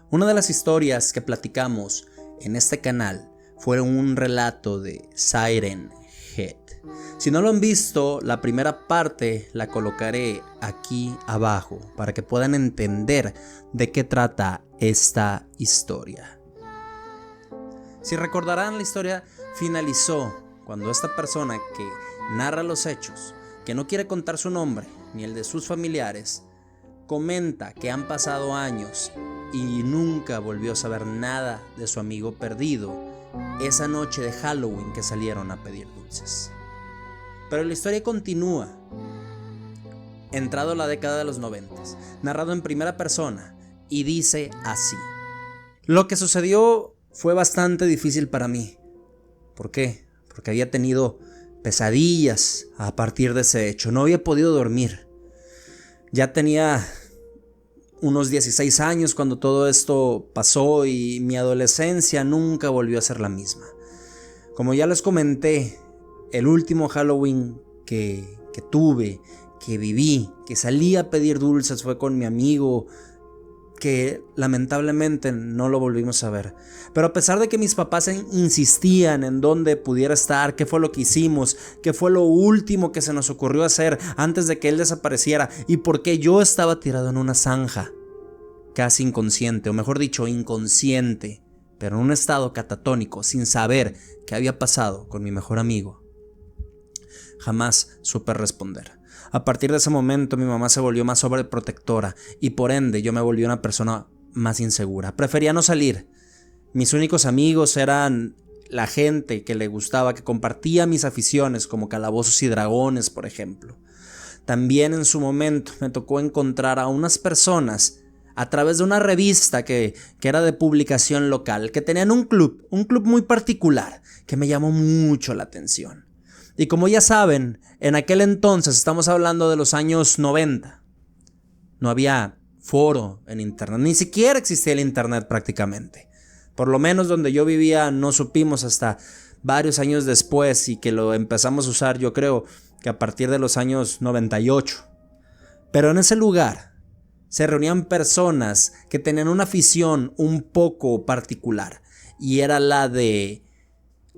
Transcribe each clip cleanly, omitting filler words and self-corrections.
Una de las historias que platicamos en este canal fue un relato de Siren Head. Si no lo han visto, la primera parte la colocaré aquí abajo para que puedan entender de qué trata esta historia. Si recordarán, la historia finalizó cuando esta persona que narra los hechos, que no quiere contar su nombre ni el de sus familiares, comenta que han pasado años y nunca volvió a saber nada de su amigo perdido esa noche de Halloween que salieron a pedir dulces. Pero la historia continúa, entrado la década de los 90, narrado en primera persona, y dice así: lo que sucedió fue bastante difícil para mí. ¿Por qué? Porque había tenido pesadillas a partir de ese hecho. No había podido dormir. Ya tenía unos 16 años cuando todo esto pasó y mi adolescencia nunca volvió a ser la misma. Como ya les comenté, el último Halloween que tuve, que viví, que salí a pedir dulces fue con mi amigo, que lamentablemente no lo volvimos a ver. Pero a pesar de que mis papás insistían en dónde pudiera estar, qué fue lo que hicimos, qué fue lo último que se nos ocurrió hacer antes de que él desapareciera y por qué yo estaba tirado en una zanja, casi inconsciente, o mejor dicho, inconsciente, pero en un estado catatónico, sin saber qué había pasado con mi mejor amigo, jamás supe responder. A partir de ese momento mi mamá se volvió más sobreprotectora y por ende yo me volví una persona más insegura. Prefería no salir. Mis únicos amigos eran la gente que le gustaba, que compartía mis aficiones como Calabozos y Dragones, por ejemplo. También en su momento me tocó encontrar a unas personas a través de una revista que era de publicación local, que tenían un club muy particular que me llamó mucho la atención. Y como ya saben, en aquel entonces, estamos hablando de los años 90, no había foro en internet, ni siquiera existía el internet prácticamente. Por lo menos donde yo vivía no supimos hasta varios años después, y que lo empezamos a usar yo creo que a partir de los años 98. Pero en ese lugar se reunían personas que tenían una afición un poco particular, y era la de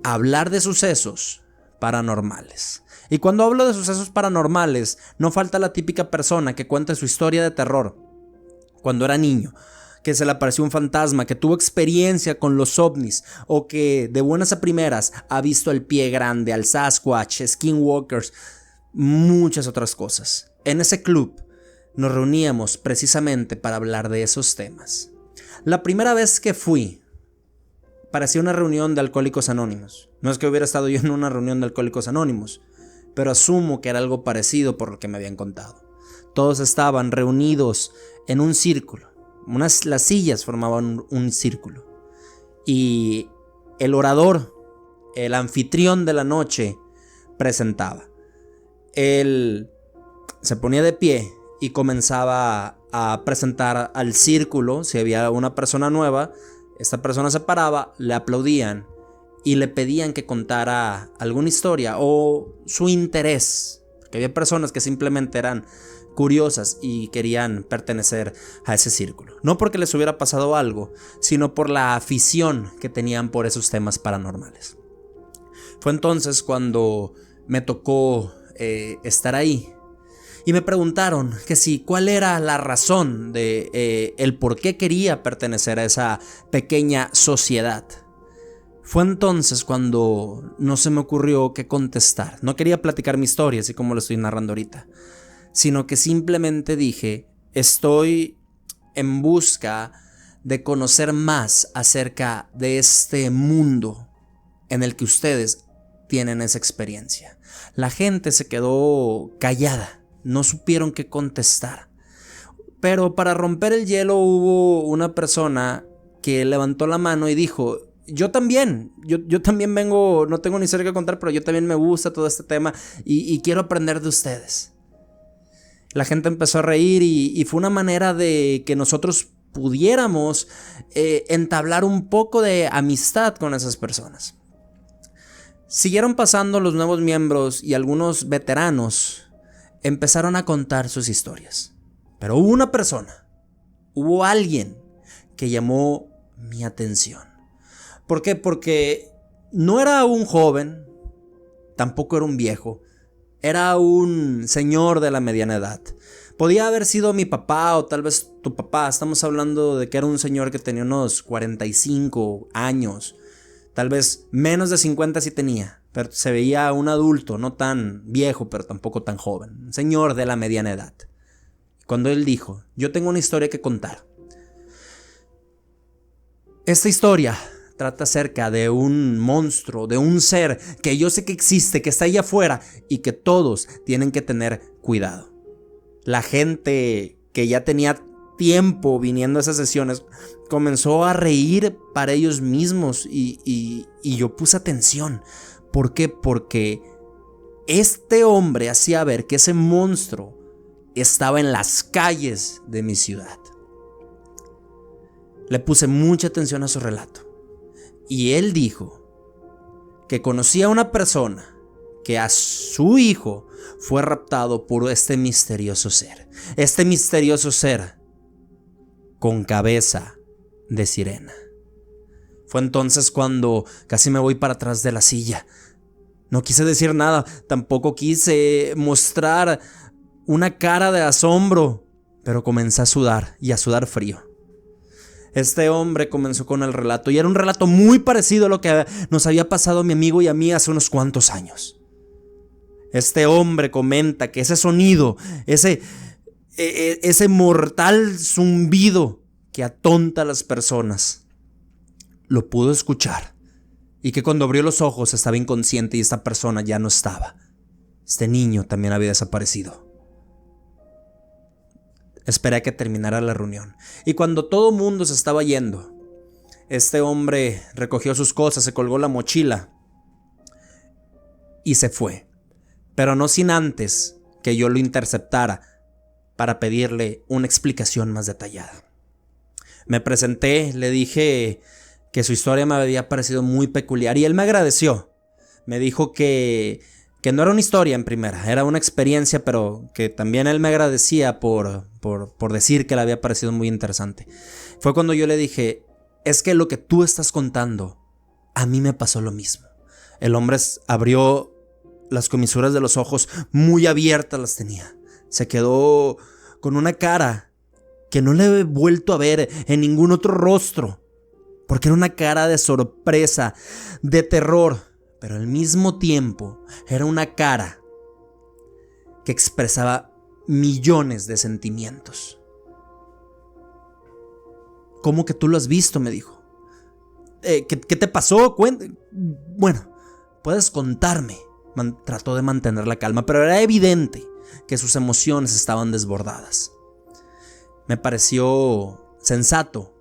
hablar de sucesos paranormales. Y cuando hablo de sucesos paranormales, no falta la típica persona que cuenta su historia de terror cuando era niño, que se le apareció un fantasma, que tuvo experiencia con los ovnis, o que de buenas a primeras ha visto el pie grande, al Sasquatch, skinwalkers, muchas otras cosas. En ese club nos reuníamos precisamente para hablar de esos temas. La primera vez que fui parecía una reunión de Alcohólicos Anónimos. No es que hubiera estado yo en una reunión de Alcohólicos Anónimos, pero asumo que era algo parecido por lo que me habían contado. Todos estaban reunidos en un círculo. Las sillas formaban un círculo. Y el orador, el anfitrión de la noche, presentaba. Él se ponía de pie y comenzaba a presentar al círculo. Si había una persona nueva, esta persona se paraba, le aplaudían y le pedían que contara alguna historia o su interés, porque había personas que simplemente eran curiosas y querían pertenecer a ese círculo. No porque les hubiera pasado algo, sino por la afición que tenían por esos temas paranormales. Fue entonces cuando me tocó estar ahí. Y me preguntaron que si cuál era la razón de el por qué quería pertenecer a esa pequeña sociedad. Fue entonces cuando no se me ocurrió qué contestar. No quería platicar mi historia así como lo estoy narrando ahorita, sino que simplemente dije: estoy en busca de conocer más acerca de este mundo en el que ustedes tienen esa experiencia. La gente se quedó callada. No supieron qué contestar. Pero para romper el hielo hubo una persona que levantó la mano y dijo: yo también vengo, no tengo ni cerca que contar, pero yo también me gusta todo este tema y quiero aprender de ustedes. La gente empezó a reír y fue una manera de que nosotros pudiéramos entablar un poco de amistad con esas personas. Siguieron pasando los nuevos miembros y algunos veteranos empezaron a contar sus historias. Pero hubo una persona, hubo alguien que llamó mi atención. ¿Por qué? Porque no era un joven, tampoco era un viejo, era un señor de la mediana edad. Podía haber sido mi papá o tal vez tu papá. Estamos hablando de que era un señor que tenía unos 45 años. Tal vez menos de 50 sí tenía, pero se veía un adulto, no tan viejo, pero tampoco tan joven. Un señor de la mediana edad. Cuando él dijo, yo tengo una historia que contar. Esta historia trata acerca de un monstruo, de un ser que yo sé que existe, que está allá afuera y que todos tienen que tener cuidado. La gente que ya tenía tiempo viniendo a esas sesiones comenzó a reír para ellos mismos y yo puse atención. ¿Por qué? Porque este hombre hacía ver que ese monstruo estaba en las calles de mi ciudad. Le puse mucha atención a su relato. Y él dijo que conocía a una persona que a su hijo fue raptado por este misterioso ser. Este misterioso ser con cabeza de sirena. Fue entonces cuando casi me voy para atrás de la silla. No quise decir nada, tampoco quise mostrar una cara de asombro, pero comencé a sudar y a sudar frío. Este hombre comenzó con el relato y era un relato muy parecido a lo que nos había pasado a mi amigo y a mí hace unos cuantos años. Este hombre comenta que ese sonido, ese mortal zumbido que atonta a las personas, lo pudo escuchar y que cuando abrió los ojos estaba inconsciente y esta persona ya no estaba. Este niño también había desaparecido. Esperé a que terminara la reunión. Y cuando todo mundo se estaba yendo, este hombre recogió sus cosas, se colgó la mochila y se fue. Pero no sin antes que yo lo interceptara para pedirle una explicación más detallada. Me presenté, le dije que su historia me había parecido muy peculiar y él me agradeció. Me dijo que no era una historia en primera, era una experiencia, pero que también él me agradecía por decir que le había parecido muy interesante. Fue cuando yo le dije, es que lo que tú estás contando, a mí me pasó lo mismo. El hombre abrió las comisuras de los ojos, muy abiertas las tenía. Se quedó con una cara que no le he vuelto a ver en ningún otro rostro, porque era una cara de sorpresa, de terror. Pero al mismo tiempo era una cara que expresaba millones de sentimientos. ¿Cómo que tú lo has visto?, me dijo. ¿Qué te pasó? Bueno, puedes contarme. Trató de mantener la calma, pero era evidente que sus emociones estaban desbordadas. Me pareció sensato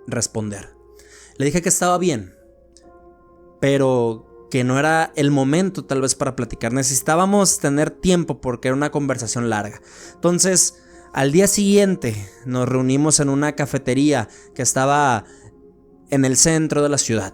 responder. Le dije que estaba bien, pero que no era el momento tal vez para platicar. Necesitábamos tener tiempo porque era una conversación larga. Entonces, al día siguiente nos reunimos en una cafetería que estaba en el centro de la ciudad.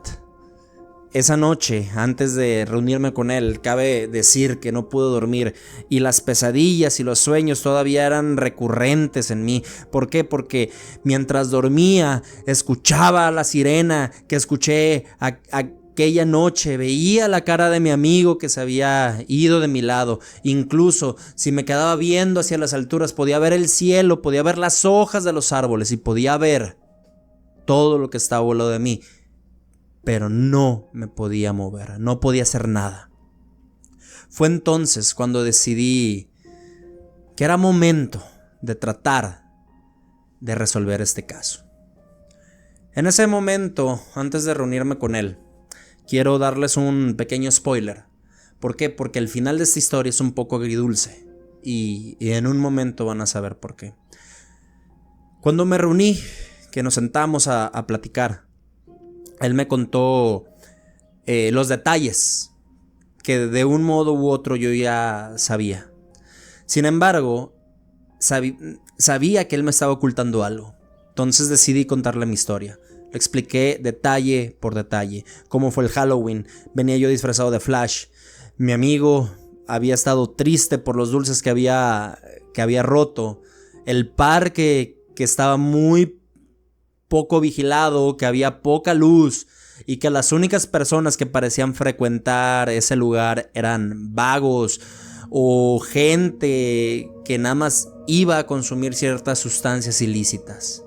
Esa noche, antes de reunirme con él, cabe decir que no pude dormir y las pesadillas y los sueños todavía eran recurrentes en mí. ¿Por qué? Porque mientras dormía, escuchaba a la sirena que escuché aquella noche, veía la cara de mi amigo que se había ido de mi lado. Incluso si me quedaba viendo hacia las alturas, podía ver el cielo, podía ver las hojas de los árboles y podía ver todo lo que estaba al lado de mí. Pero no me podía mover, no podía hacer nada. Fue entonces cuando decidí que era momento de tratar de resolver este caso. En ese momento, antes de reunirme con él, quiero darles un pequeño spoiler. ¿Por qué? Porque el final de esta historia es un poco agridulce y en un momento van a saber por qué. Cuando me reuní, que nos sentamos a platicar, él me contó los detalles que de un modo u otro yo ya sabía. Sin embargo, sabía que él me estaba ocultando algo. Entonces decidí contarle mi historia. Le expliqué detalle por detalle cómo fue el Halloween. Venía yo disfrazado de Flash. Mi amigo había estado triste por los dulces que había roto. El parque que estaba muy poco vigilado, que había poca luz y que las únicas personas que parecían frecuentar ese lugar eran vagos o gente que nada más iba a consumir ciertas sustancias ilícitas.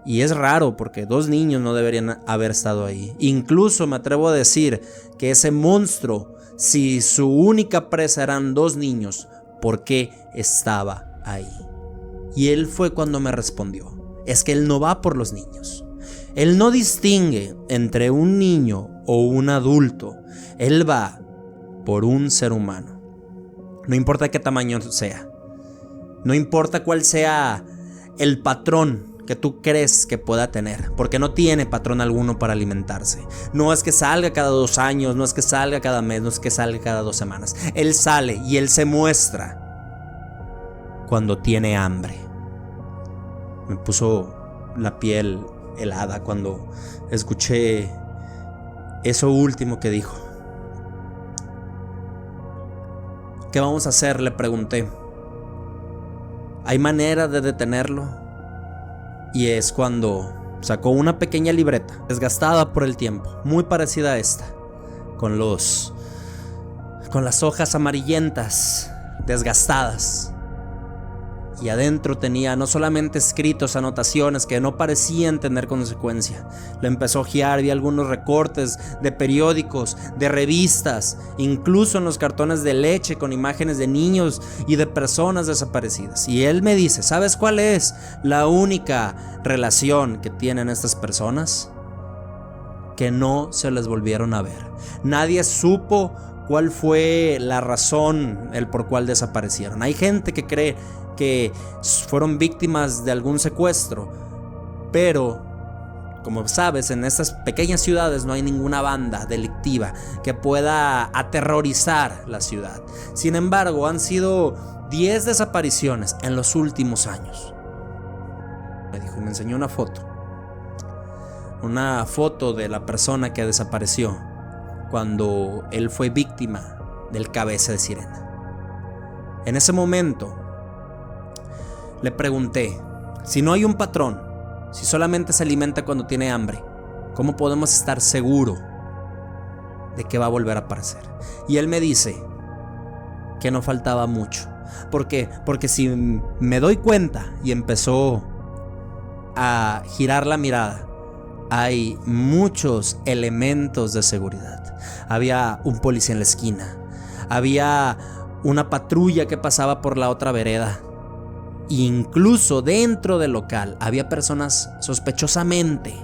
Y es raro porque 2 niños no deberían haber estado ahí. Incluso me atrevo a decir que ese monstruo, si su única presa eran 2 niños, ¿por qué estaba ahí? Y él fue cuando me respondió: es que él no va por los niños. Él no distingue entre un niño o un adulto. Él va por un ser humano. No importa qué tamaño sea. No importa cuál sea el patrón que tú crees que pueda tener, porque no tiene patrón alguno para alimentarse. No es que salga cada 2 años, no es que salga cada mes, no es que salga cada 2 semanas. Él sale y él se muestra cuando tiene hambre. Me puso la piel helada cuando escuché eso último que dijo. ¿Qué vamos a hacer?, le pregunté. ¿Hay manera de detenerlo? Y es cuando sacó una pequeña libreta, desgastada por el tiempo, muy parecida a esta, con las hojas amarillentas, desgastadas. Y adentro tenía no solamente escritos, anotaciones que no parecían tener consecuencia. Lo empezó a hojear, vi algunos recortes de periódicos, de revistas, incluso en los cartones de leche con imágenes de niños y de personas desaparecidas. Y él me dice: ¿sabes cuál es la única relación que tienen estas personas? Que no se les volvieron a ver. Nadie supo cuál fue la razón, el por cuál desaparecieron. Hay gente que cree que fueron víctimas de algún secuestro, pero como sabes, en estas pequeñas ciudades no hay ninguna banda delictiva que pueda aterrorizar la ciudad. Sin embargo, han sido 10 desapariciones en los últimos años. Me dijo y me enseñó una foto de la persona que desapareció cuando él fue víctima del cabeza de sirena. En ese momento le pregunté: si no hay un patrón, si solamente se alimenta cuando tiene hambre, ¿cómo podemos estar seguros de que va a volver a aparecer? Y él me dice que no faltaba mucho. ¿Por qué? Porque si me doy cuenta, y empezó a girar la mirada, hay muchos elementos de seguridad. Había un policía en la esquina, había una patrulla que pasaba por la otra vereda. Incluso dentro del local había personas sospechosamente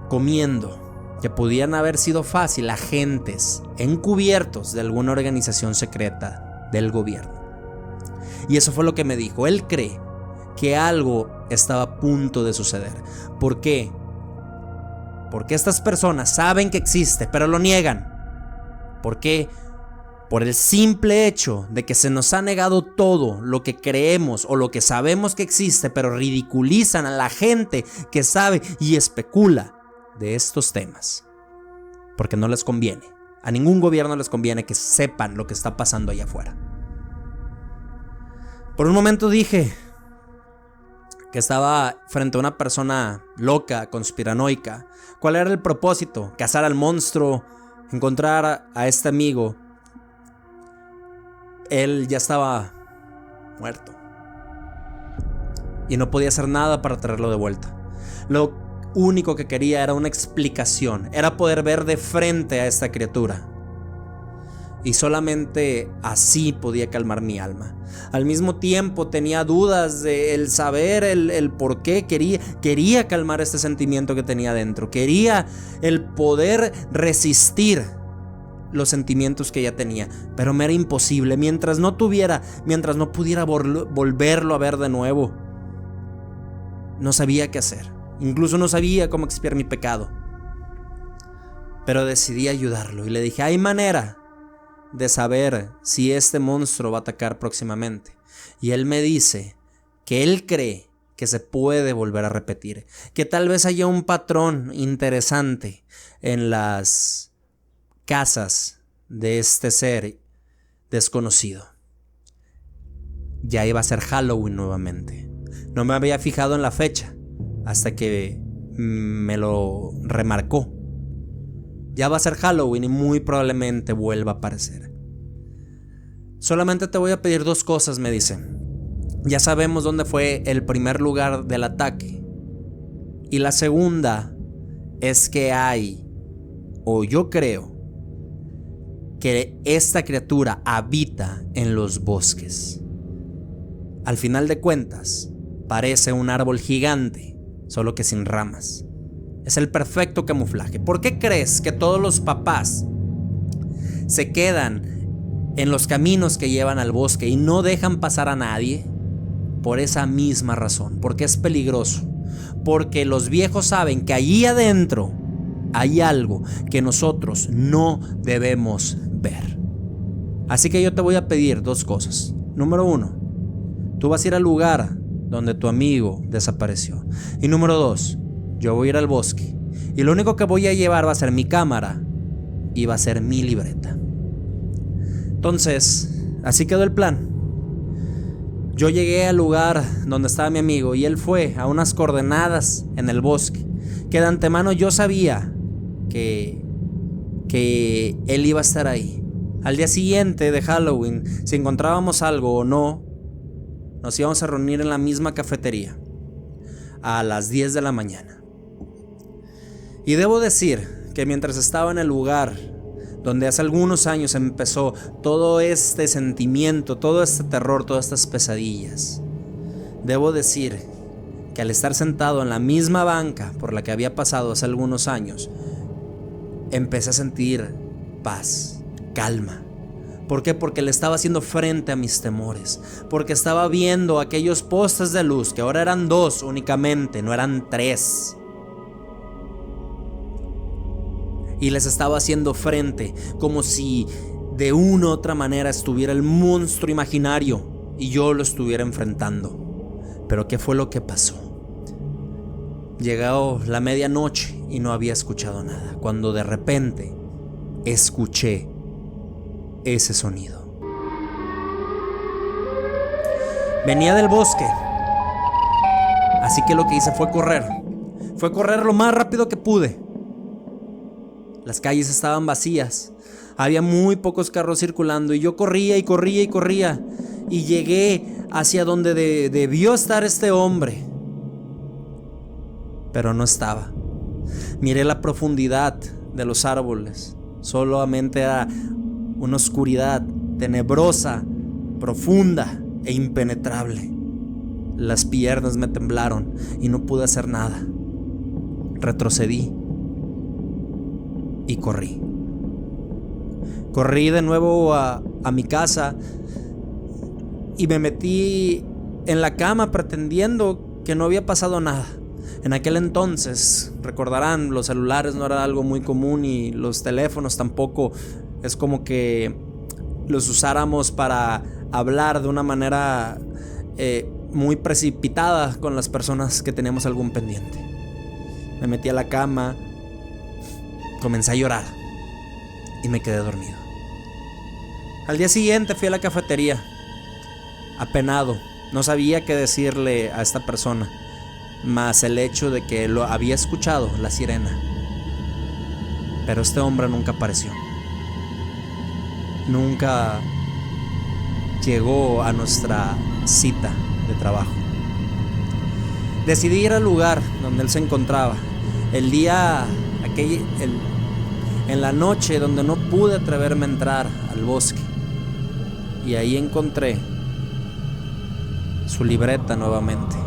comiendo, que podían haber sido fácil agentes encubiertos de alguna organización secreta del gobierno. Y eso fue lo que me dijo. Él cree que algo estaba a punto de suceder. ¿Por qué? Porque estas personas saben que existe, pero lo niegan. ¿Por qué? Por el simple hecho de que se nos ha negado todo lo que creemos o lo que sabemos que existe, pero ridiculizan a la gente que sabe y especula de estos temas. Porque no les conviene. A ningún gobierno les conviene que sepan lo que está pasando allá afuera. Por un momento dije que estaba frente a una persona loca, conspiranoica. ¿Cuál era el propósito? Cazar al monstruo, encontrar a este amigo. Él ya estaba muerto y no podía hacer nada para traerlo de vuelta. Lo único que quería era una explicación, era poder ver de frente a esta criatura. Y solamente así podía calmar mi alma. Al mismo tiempo tenía dudas de el saber el por qué quería calmar este sentimiento que tenía dentro. Quería el poder resistir los sentimientos que ya tenía, pero me era imposible. Mientras no pudiera volverlo a ver de nuevo, no sabía qué hacer. Incluso no sabía cómo expiar mi pecado. Pero decidí ayudarlo y le dije: hay manera de saber si este monstruo va a atacar próximamente. Y él me dice que él cree que se puede volver a repetir, que tal vez haya un patrón interesante en las casas de este ser desconocido. Ya iba a ser Halloween nuevamente. No me había fijado en la fecha, hasta que me lo remarcó. Ya va a ser Halloween y muy probablemente vuelva a aparecer. Solamente te voy a pedir 2 cosas, me dice. Ya sabemos dónde fue el primer lugar del ataque. Y la segunda es que yo creo, que esta criatura habita en los bosques. Al final de cuentas, parece un árbol gigante, solo que sin ramas. Es el perfecto camuflaje. ¿Por qué crees que todos los papás se quedan en los caminos que llevan al bosque y no dejan pasar a nadie? Por esa misma razón, porque es peligroso. Porque los viejos saben que allí adentro hay algo que nosotros no debemos ver. Así que yo te voy a pedir 2 cosas. Número 1, tú vas a ir al lugar donde tu amigo desapareció. Y número 2, yo voy a ir al bosque. Y lo único que voy a llevar va a ser mi cámara y va a ser mi libreta. Entonces, así quedó el plan. Yo llegué al lugar donde estaba mi amigo y él fue a unas coordenadas en el bosque, que de antemano yo sabía que él iba a estar ahí. Al día siguiente de Halloween, si encontrábamos algo o no, nos íbamos a reunir en la misma cafetería a las 10 de la mañana. Y debo decir que mientras estaba en el lugar donde hace algunos años empezó todo este sentimiento, todo este terror, todas estas pesadillas, debo decir que al estar sentado en la misma banca por la que había pasado hace algunos años, empecé a sentir paz, calma. ¿Por qué? Porque le estaba haciendo frente a mis temores, porque estaba viendo aquellos postes de luz que ahora eran 2 únicamente, no eran 3. Y les estaba haciendo frente, como si de una u otra manera estuviera el monstruo imaginario y yo lo estuviera enfrentando. Pero ¿qué fue lo que pasó? Llegó la medianoche y no había escuchado nada, cuando de repente escuché ese sonido. Venía del bosque, así que lo que hice fue correr lo más rápido que pude. Las calles estaban vacías, había muy pocos carros circulando y yo corría y corría y corría y llegué hacia donde debió estar este hombre, pero no estaba. Miré la profundidad de los árboles, solamente era una oscuridad tenebrosa, profunda e impenetrable. Las piernas me temblaron y no pude hacer nada. Retrocedí y corrí. Corrí de nuevo a mi casa y me metí en la cama pretendiendo que no había pasado nada. En aquel entonces, recordarán, los celulares no era algo muy común y los teléfonos tampoco es como que los usáramos para hablar de una manera muy precipitada con las personas que teníamos algún pendiente. Me metí a la cama, comencé a llorar y me quedé dormido. Al día siguiente fui a la cafetería, apenado. No sabía qué decirle a esta persona, más el hecho de que lo había escuchado, la sirena. Pero este hombre nunca apareció. Nunca llegó a nuestra cita de trabajo. Decidí ir al lugar donde él se encontraba. En la noche donde no pude atreverme a entrar al bosque. Y ahí encontré su libreta nuevamente,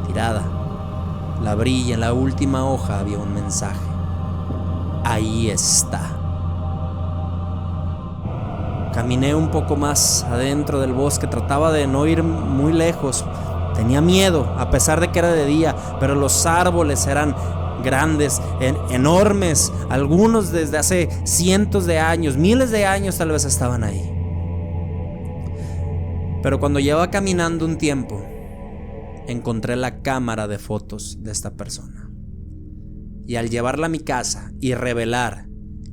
tirada. La abrí y en la última hoja había un mensaje. Ahí está. Caminé un poco más adentro del bosque, trataba de no ir muy lejos. Tenía miedo, a pesar de que era de día, pero los árboles eran grandes, enormes, algunos desde hace cientos de años, miles de años tal vez estaban ahí. Pero cuando llevaba caminando un tiempo, encontré la cámara de fotos de esta persona. Y al llevarla a mi casa y revelar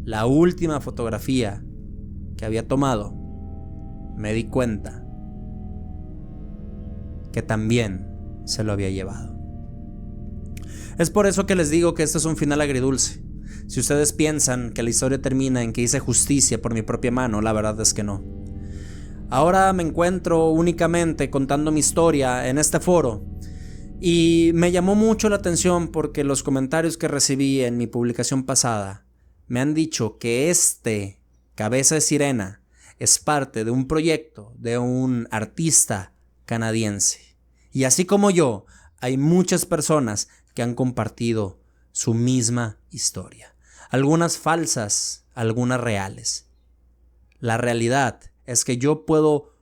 la última fotografía que había tomado, me di cuenta que también se lo había llevado. Es por eso que les digo que este es un final agridulce. Si ustedes piensan que la historia termina en que hice justicia por mi propia mano, la verdad es que no. Ahora me encuentro únicamente contando mi historia en este foro y me llamó mucho la atención porque los comentarios que recibí en mi publicación pasada me han dicho que este Cabeza de Sirena es parte de un proyecto de un artista canadiense. Y así como yo, hay muchas personas que han compartido su misma historia. Algunas falsas, algunas reales. La realidad es que yo puedo,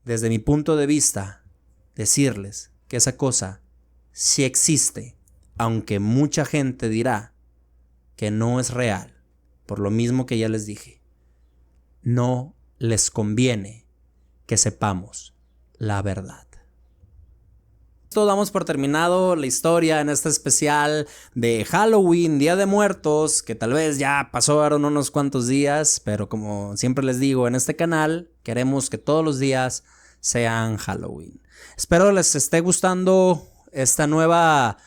desde mi punto de vista, decirles que esa cosa sí existe, aunque mucha gente dirá que no es real, por lo mismo que ya les dije. No les conviene que sepamos la verdad. Esto damos por terminado la historia en este especial de Halloween, Día de Muertos, que tal vez ya pasaron unos cuantos días, pero como siempre les digo, en este canal queremos que todos los días sean Halloween. Espero les esté gustando esta nueva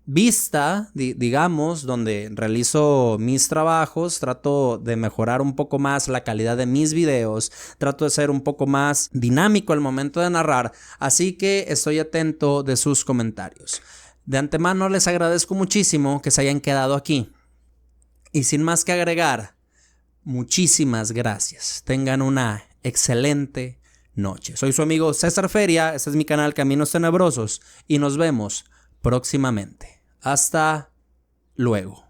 vista, digamos, donde realizo mis trabajos, trato de mejorar un poco más la calidad de mis videos, trato de ser un poco más dinámico al momento de narrar, así que estoy atento de sus comentarios. De antemano les agradezco muchísimo que se hayan quedado aquí y sin más que agregar, muchísimas gracias. Tengan una excelente noche. Soy su amigo César Feria, este es mi canal Caminos Tenebrosos y nos vemos próximamente. Hasta luego.